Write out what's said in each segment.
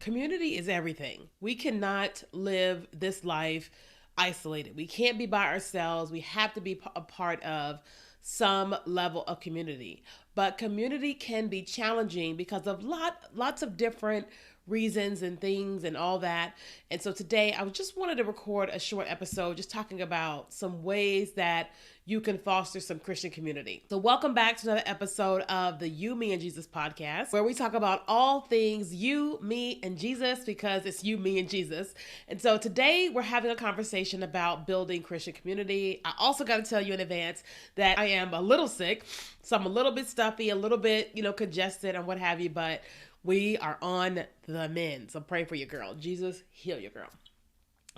community is everything. We cannot live this life isolated. We can't be by ourselves. We have to be a part of some level of community. But community can be challenging because of lots of different reasons and things and all that. And so today I just wanted to record a short episode just talking about some ways that you can foster some Christian community. So welcome back to another episode of the You, Me, and Jesus podcast, where we talk about all things you, me, and Jesus, because it's you, me, and Jesus. And so today we're having a conversation about building Christian community. I also got to tell you in advance that I am a little sick, so I'm a little bit stuffy, a little bit, congested and what have you, but we are on the mend. So pray for your girl. Jesus, heal your girl.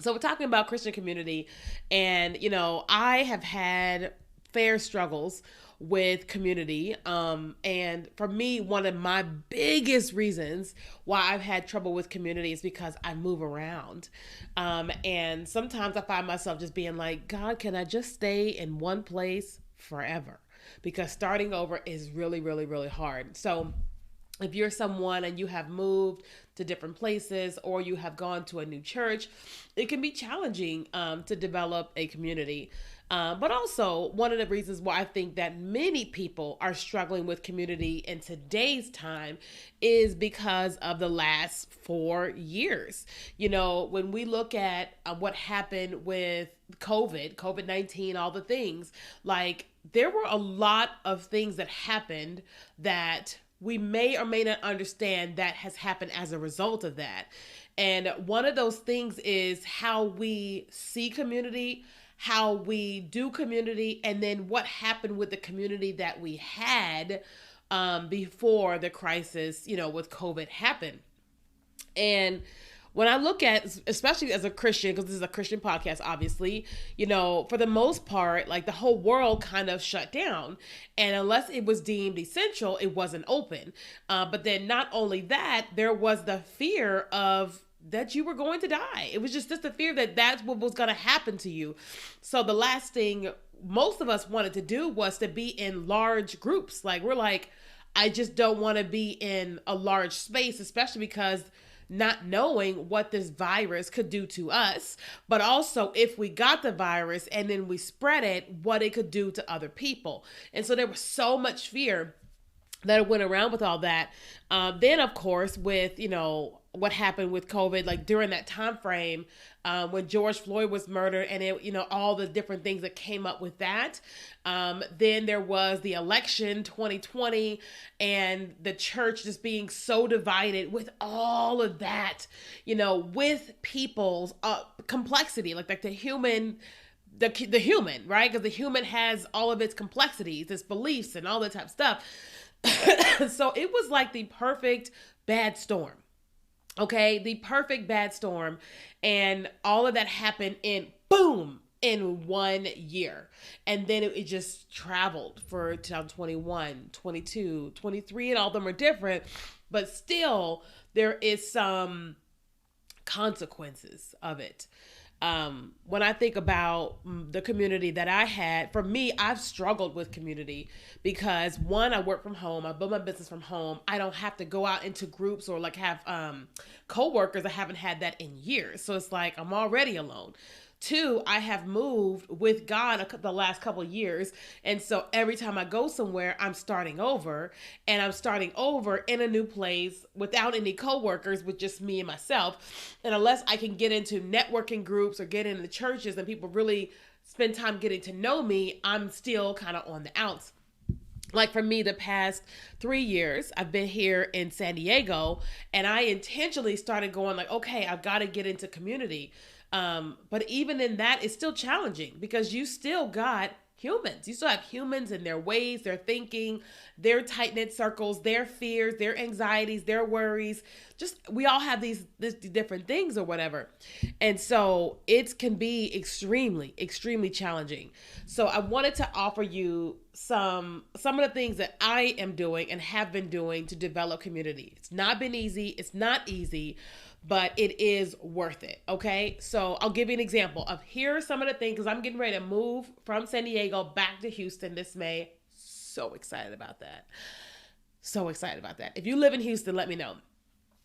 So we're talking about Christian community, and I have had fair struggles with community. And for me, one of my biggest reasons why I've had trouble with community is because I move around. And sometimes I find myself just being like, God, can I just stay in one place forever? Because starting over is really, really, really hard. So if you're someone and you have moved to different places or you have gone to a new church, it can be challenging to develop a community. But also, one of the reasons why I think that many people are struggling with community in today's time is because of the last 4 years. When we look at what happened with COVID-19, all the things, like there were a lot of things that happened that we may or may not understand that has happened as a result of that. And one of those things is how we see community, how we do community, and then what happened with the community that we had before the crisis, with COVID happened. And when I look at, especially as a Christian, because this is a Christian podcast, obviously, for the most part, like the whole world kind of shut down. And unless it was deemed essential, it wasn't open. But then not only that, there was the fear of that you were going to die. It was just the fear that that's what was going to happen to you. So the last thing most of us wanted to do was to be in large groups. Like we're like, I just don't want to be in a large space, especially because not knowing what this virus could do to us, but also if we got the virus and then we spread it, what it could do to other people. And so there was so much fear that went around with all that. Then, of course, with, what happened with COVID, like during that time frame, when George Floyd was murdered and all the different things that came up with that. Then there was the election 2020 and the church just being so divided with all of that, with people's complexity, like the human, the human, right? Because the human has all of its complexities, its beliefs and all that type of stuff. So it was like the perfect bad storm. Okay, the perfect bad storm. And all of that happened in 1 year. And then it just traveled for 2021, 22, 23, and all of them are different. But still, there is some consequences of it. When I think about the community that I had, for me, I've struggled with community because one, I work from home. I build my business from home. I don't have to go out into groups or like have coworkers. I haven't had that in years. So it's like I'm already alone. Two, I have moved with God the last couple of years. And so every time I go somewhere, I'm starting over. And I'm starting over in a new place without any coworkers, with just me and myself. And unless I can get into networking groups or get into churches and people really spend time getting to know me, I'm still kind of on the outs. Like for me, the past 3 years, I've been here in San Diego, and I intentionally started going like, okay, I've got to get into community. But even in that, it's still challenging because you still got humans. You still have humans and their ways, their thinking, their tight-knit circles, their fears, their anxieties, their worries. Just, we all have these different things or whatever. And so it can be extremely, extremely challenging. So I wanted to offer you some of the things that I am doing and have been doing to develop community. It's not been easy. It's not easy, but it is worth it. Okay. So I'll give you an example of here are some of the things, because I'm getting ready to move from San Diego back to Houston this May. So excited about that. So excited about that. If you live in Houston, let me know.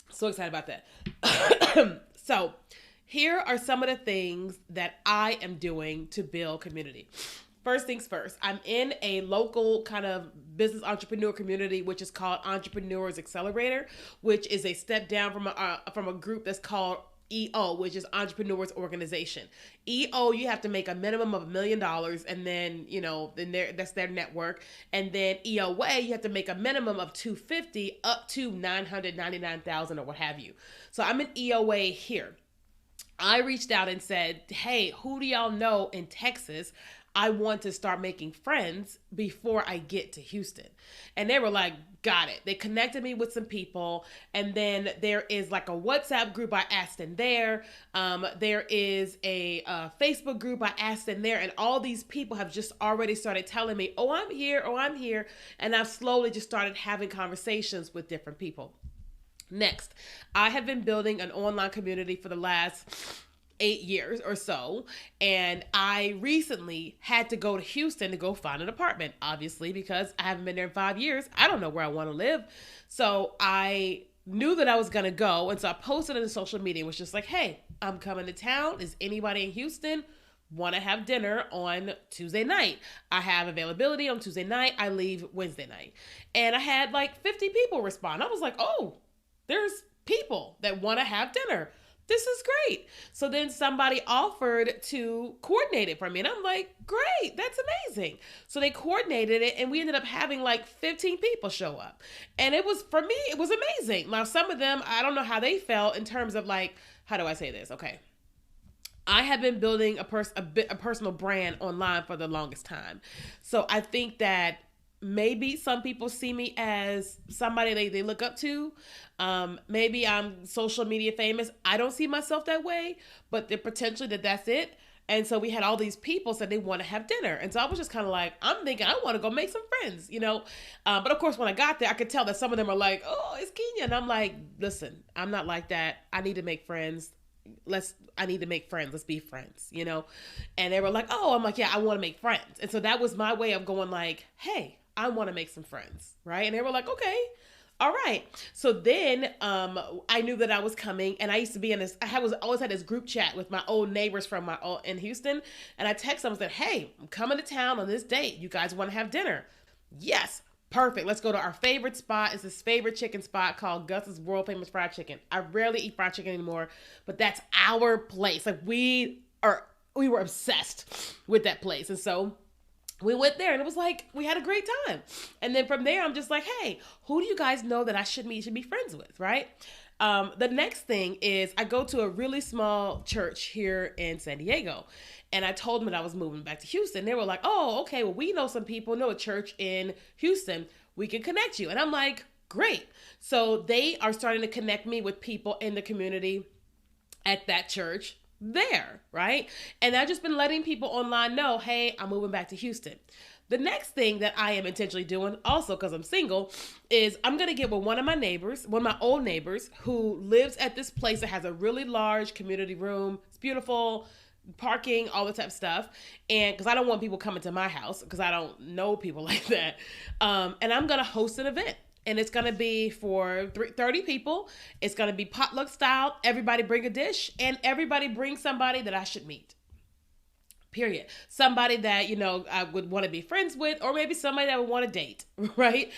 So excited about that. So here are some of the things that I am doing to build community. First things first, I'm in a local kind of business entrepreneur community, which is called Entrepreneurs Accelerator, which is a step down from a group that's called EO, which is Entrepreneurs Organization. EO, you have to make a minimum of $1 million, and then that's their network. And then EOA, you have to make a minimum of 250 up to 999,000 or what have you. So I'm in EOA here. I reached out and said, hey, who do y'all know in Texas? I want to start making friends before I get to Houston. And they were like, got it. They connected me with some people. And then there is like a WhatsApp group I asked in there. There is a Facebook group I asked in there. And all these people have just already started telling me, oh, I'm here. Oh, I'm here. And I've slowly just started having conversations with different people. Next, I have been building an online community for the last 8 years or so, and I recently had to go to Houston to go find an apartment, obviously, because I haven't been there in 5 years. I don't know where I want to live. So I knew that I was going to go, and so I posted on the social media, was just like, hey, I'm coming to town. Is anybody in Houston want to have dinner on Tuesday night? I have availability on Tuesday night. I leave Wednesday night. And I had like 50 people respond. I was like, oh, there's people that want to have dinner. This is great. So then somebody offered to coordinate it for me. And I'm like, great, that's amazing. So they coordinated it, and we ended up having like 15 people show up. And it was, for me, it was amazing. Now, some of them, I don't know how they felt in terms of like, how do I say this? Okay. I have been building a personal brand online for the longest time. So I think that maybe some people see me as somebody they look up to. Maybe I'm social media famous. I don't see myself that way, but the potential that's it. And so we had all these people said they want to have dinner. And so I was just kind of like, I'm thinking I want to go make some friends, But of course, when I got there, I could tell that some of them are like, oh, it's Kenya. And I'm like, listen, I'm not like that. I need to make friends. I need to make friends. Let's be friends, And they were like, oh, I'm like, yeah, I want to make friends. And so that was my way of going like, hey, I want to make some friends, right? And they were like, okay, all right. So then I knew that I was coming, and I used to be in this, always had this group chat with my old neighbors from in Houston. And I texted them and said, hey, I'm coming to town on this date. You guys want to have dinner? Yes. Perfect. Let's go to our favorite spot. It's this favorite chicken spot called Gus's World Famous Fried Chicken. I rarely eat fried chicken anymore, but that's our place. Like we were obsessed with that place. And so we went there, and it was like, we had a great time. And then from there, I'm just like, hey, who do you guys know that I should be friends with, right? The next thing is I go to a really small church here in San Diego, and I told them that I was moving back to Houston. They were like, oh, okay, well, we know some people, know a church in Houston. We can connect you. And I'm like, great. So they are starting to connect me with people in the community at that church there, right? And I've just been letting people online know, hey, I'm moving back to Houston. The next thing that I am intentionally doing, also because I'm single, is I'm going to get with one of my old neighbors who lives at this place that has a really large community room. It's beautiful, parking, all the type of stuff. And because I don't want people coming to my house because I don't know people like that. And I'm going to host an event. And it's going to be for 30 people. It's going to be potluck style. Everybody bring a dish, and everybody bring somebody that I should meet. Period. Somebody that, I would want to be friends with, or maybe somebody that I would want to date, right?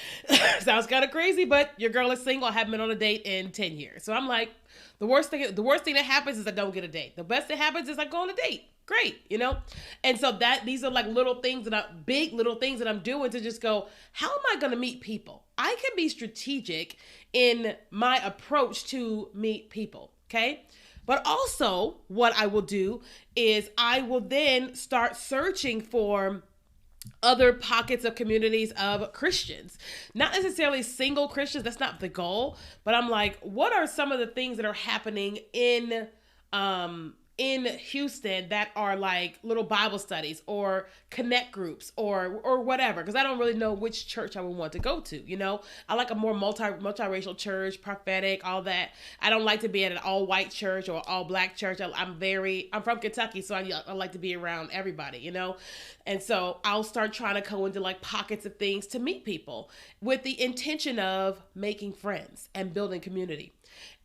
Sounds kind of crazy, but your girl is single. I haven't been on a date in 10 years. So I'm like, the worst thing that happens is I don't get a date. The best that happens is I go on a date. Great, And so these are like big little things that I'm doing to just go, how am I going to meet people? I can be strategic in my approach to meet people, okay? But also what I will do is I will then start searching for other pockets of communities of Christians, not necessarily single Christians. That's not the goal, but I'm like, what are some of the things that are happening in in Houston that are like little Bible studies or connect groups or whatever, because I don't really know which church I would want to go to. I like a more multiracial church, prophetic, all that. I don't like to be at an all white church or all black church. I'm from Kentucky, so I like to be around everybody. And so I'll start trying to go into like pockets of things to meet people with the intention of making friends and building community.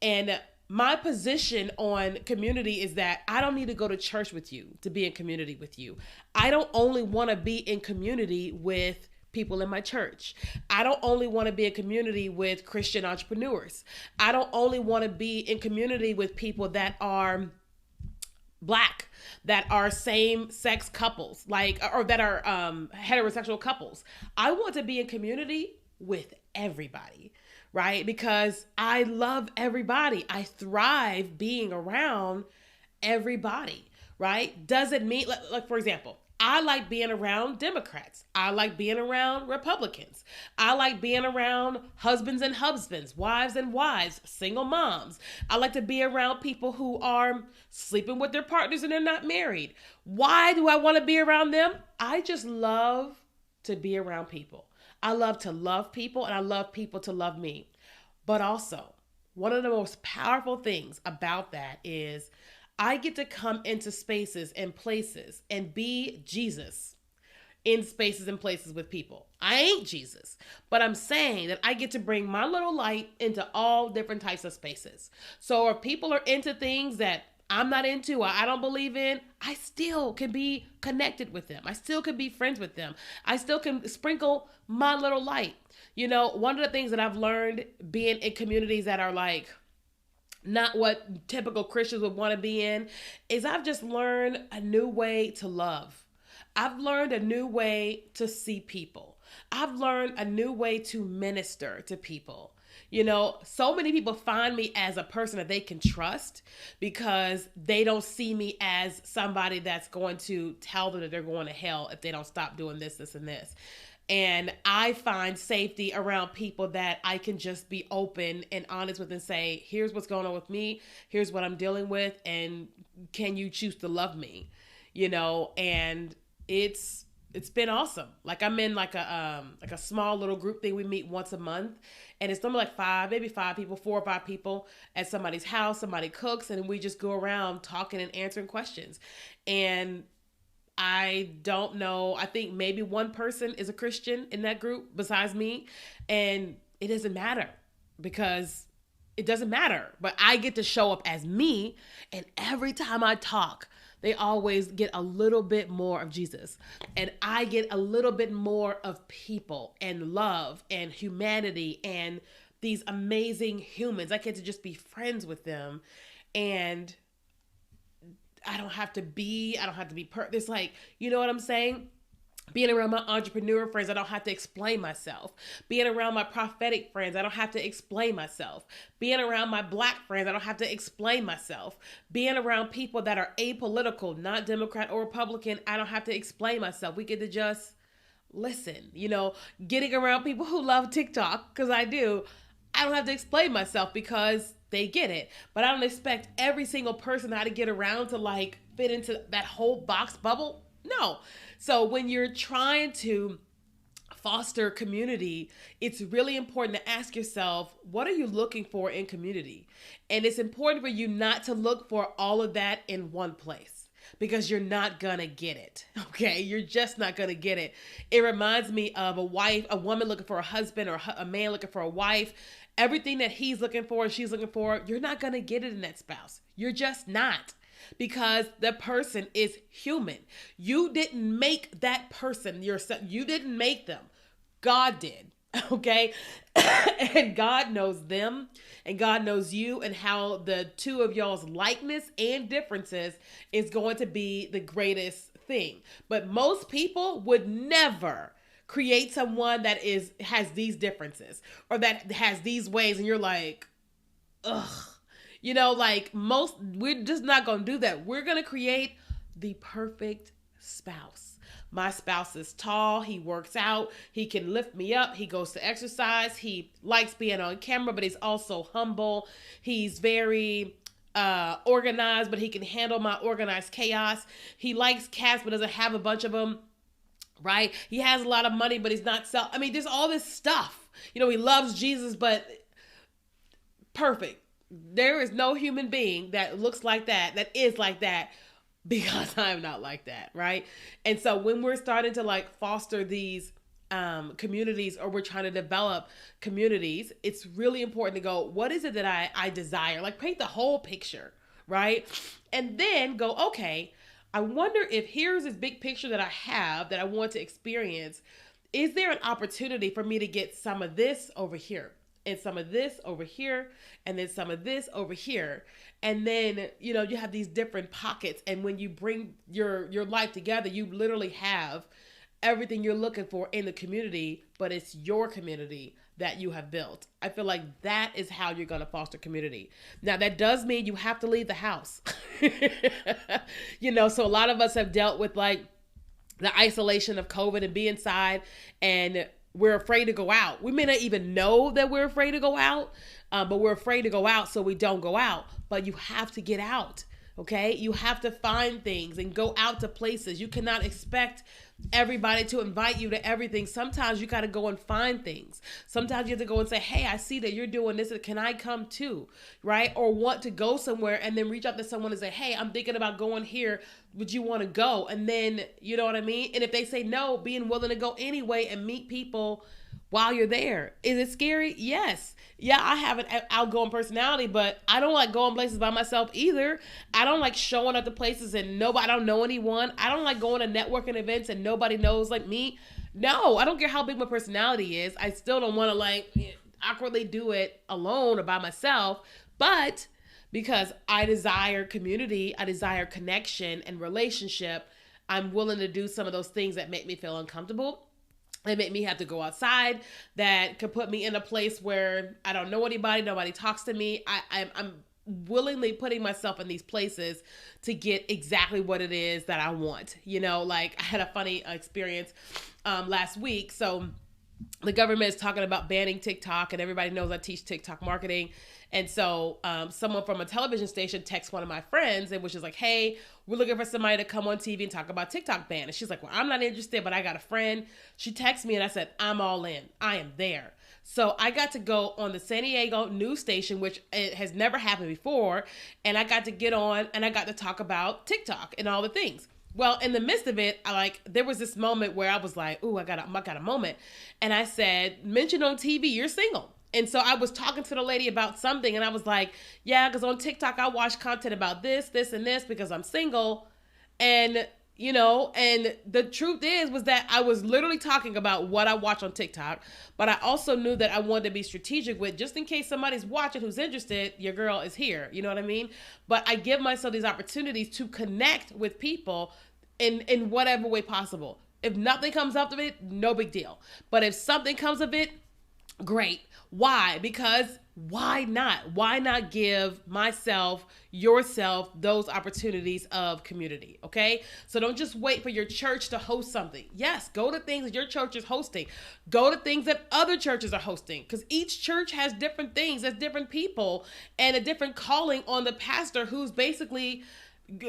And my position on community is that I don't need to go to church with you to be in community with you. I don't only want to be in community with people in my church. I don't only want to be in community with Christian entrepreneurs. I don't only want to be in community with people that are Black, that are same sex couples, or that are heterosexual couples. I want to be in community with everybody, right? Because I love everybody. I thrive being around everybody, right? Doesn't mean, like for example, I like being around Democrats. I like being around Republicans. I like being around husbands and husbands, wives and wives, single moms. I like to be around people who are sleeping with their partners and they're not married. Why do I want to be around them? I just love to be around people. I love to love people, and I love people to love me. But also, one of the most powerful things about that is I get to come into spaces and places and be Jesus in spaces and places with people. I ain't Jesus, but I'm saying that I get to bring my little light into all different types of spaces. So if people are into things that I'm not into or I don't believe in, I still can be connected with them. I still can be friends with them. I still can sprinkle my little light. One of the things that I've learned being in communities that are like not what typical Christians would want to be in is I've just learned a new way to love. I've learned a new way to see people. I've learned a new way to minister to people. So many people find me as a person that they can trust because they don't see me as somebody that's going to tell them that they're going to hell if they don't stop doing this, this, and this. And I find safety around people that I can just be open and honest with and say, here's what's going on with me. Here's what I'm dealing with. And can you choose to love me? And it's been awesome. Like I'm in like a small little group thing. We meet once a month and it's normally like maybe 5 people, 4 or 5 people at somebody's house. Somebody cooks and we just go around talking and answering questions. And I don't know. I think maybe one person is a Christian in that group besides me. And it doesn't matter because it doesn't matter. But I get to show up as me. And every time I talk, they always get a little bit more of Jesus. And I get a little bit more of people and love and humanity and these amazing humans. I get to just be friends with them. And I don't have to be it's like, you know what I'm saying? Being around my entrepreneur friends, I don't have to explain myself. Being around my prophetic friends, I don't have to explain myself. Being around my Black friends, I don't have to explain myself. Being around people that are apolitical, not Democrat or Republican, I don't have to explain myself. We get to just listen. Getting around people who love TikTok, because I do, I don't have to explain myself because they get it. But I don't expect every single person how to get around to like fit into that whole box bubble. No. So when you're trying to foster community, it's really important to ask yourself, what are you looking for in community? And it's important for you not to look for all of that in one place because you're not gonna get it. Okay. You're just not gonna get it. It reminds me of a woman looking for a husband or a man looking for a wife. Everything that he's looking for, she's looking for, you're not going to get it in that spouse. You're just not, because the person is human. You didn't make that person yourself. You didn't make them. God did. Okay. And God knows them and God knows you, and how the two of y'all's likeness and differences is going to be the greatest thing. But most people would never create someone that has these differences or that has these ways, and you're like, ugh. We're just not going to do that. We're going to create the perfect spouse. My spouse is tall. He works out. He can lift me up. He goes to exercise. He likes being on camera, but he's also humble. He's very organized, but he can handle my organized chaos. He likes cats, but doesn't have a bunch of them. Right? He has a lot of money, but he's not I mean, there's all this stuff. You know, he loves Jesus, but perfect. There is no human being that looks like that is like that, because I'm not like that, right? And so when we're starting to like foster these communities, or we're trying to develop communities, it's really important to go, what is it that I desire? Like, paint the whole picture, right? And then go, okay, I wonder if here's this big picture that I have that I want to experience. Is there an opportunity for me to get some of this over here, and some of this over here, and then some of this over here? And then, you know, you have these different pockets. And when you bring your life together, you literally have everything you're looking for in the community, but it's your community that you have built. I feel like that is how you're going to foster community. Now, that does mean you have to leave the house. You know, so a lot of us have dealt with like the isolation of COVID and be inside, and we're afraid to go out. We may not even know that we're afraid to go out, but we're afraid to go out, so we don't go out. But you have to get out, okay? You have to find things and go out to places. You cannot expect everybody to invite you to everything. Sometimes you got to go and find things. Sometimes you have to go and say, hey, I see that you're doing this. Can I come too? Right? Or want to go somewhere, and then reach out to someone and say, hey, I'm thinking about going here. Would you want to go? And then, you know what I mean? And if they say no, being willing to go anyway and meet people while you're there. Is it scary? Yes. Yeah, I have an outgoing personality, but I don't like going places by myself either. I don't like showing up to places and I don't know anyone. I don't like going to networking events and nobody knows like me. No, I don't care how big my personality is. I still don't want to like awkwardly do it alone or by myself. But because I desire community, I desire connection and relationship, I'm willing to do some of those things that make me feel uncomfortable. They make me have to go outside, that could put me in a place where I don't know anybody, nobody talks to me. I'm willingly putting myself in these places to get exactly what it is that I want. You know, like I had a funny experience last week. So the government is talking about banning TikTok, and everybody knows I teach TikTok marketing. And so someone from a television station texts one of my friends, and which is like, hey, we're looking for somebody to come on TV and talk about TikTok ban. And she's like, well, I'm not interested, but I got a friend. She texts me and I said, I'm all in. I am there. So I got to go on the San Diego news station, which it has never happened before. And I got to get on and I got to talk about TikTok and all the things. Well, in the midst of it, there was this moment where I was like, ooh, I got a moment. And I said, mention on TV, you're single. And so I was talking to the lady about something, and I was like, yeah, because on TikTok, I watch content about this, and this, because I'm single. And, you know, and the truth was that I was literally talking about what I watch on TikTok, but I also knew that I wanted to be strategic with, just in case somebody's watching who's interested, your girl is here. You know what I mean? But I give myself these opportunities to connect with people in whatever way possible. If nothing comes up of it, no big deal. But if something comes of it, great. Why? Because why not? Why not give myself, yourself, those opportunities of community? Okay. So don't just wait for your church to host something. Yes. Go to things that your church is hosting. Go to things that other churches are hosting, because each church has different things. There's different people and a different calling on the pastor, who's basically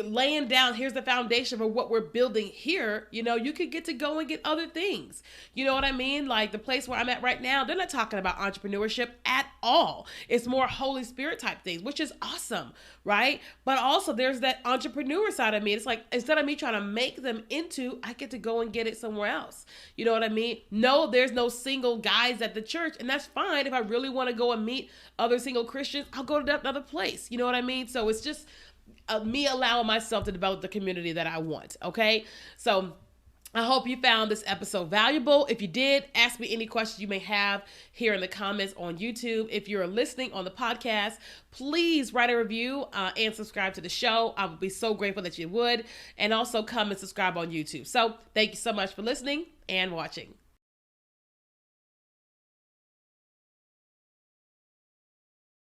laying down, here's the foundation for what we're building here. You know, you could get to go and get other things. You know what I mean? Like the place where I'm at right now, they're not talking about entrepreneurship at all. It's more Holy Spirit type things, which is awesome, right? But also there's that entrepreneur side of me. It's like, instead of me trying to make them into, I get to go and get it somewhere else. You know what I mean? No, there's no single guys at the church, and that's fine. If I really want to go and meet other single Christians, I'll go to another place. You know what I mean? So it's just me allowing myself to develop the community that I want. Okay. So I hope you found this episode valuable. If you did, ask me any questions you may have here in the comments on YouTube. If you're listening on the podcast, please write a review and subscribe to the show. I would be so grateful that you would. And also come and subscribe on YouTube. So thank you so much for listening and watching.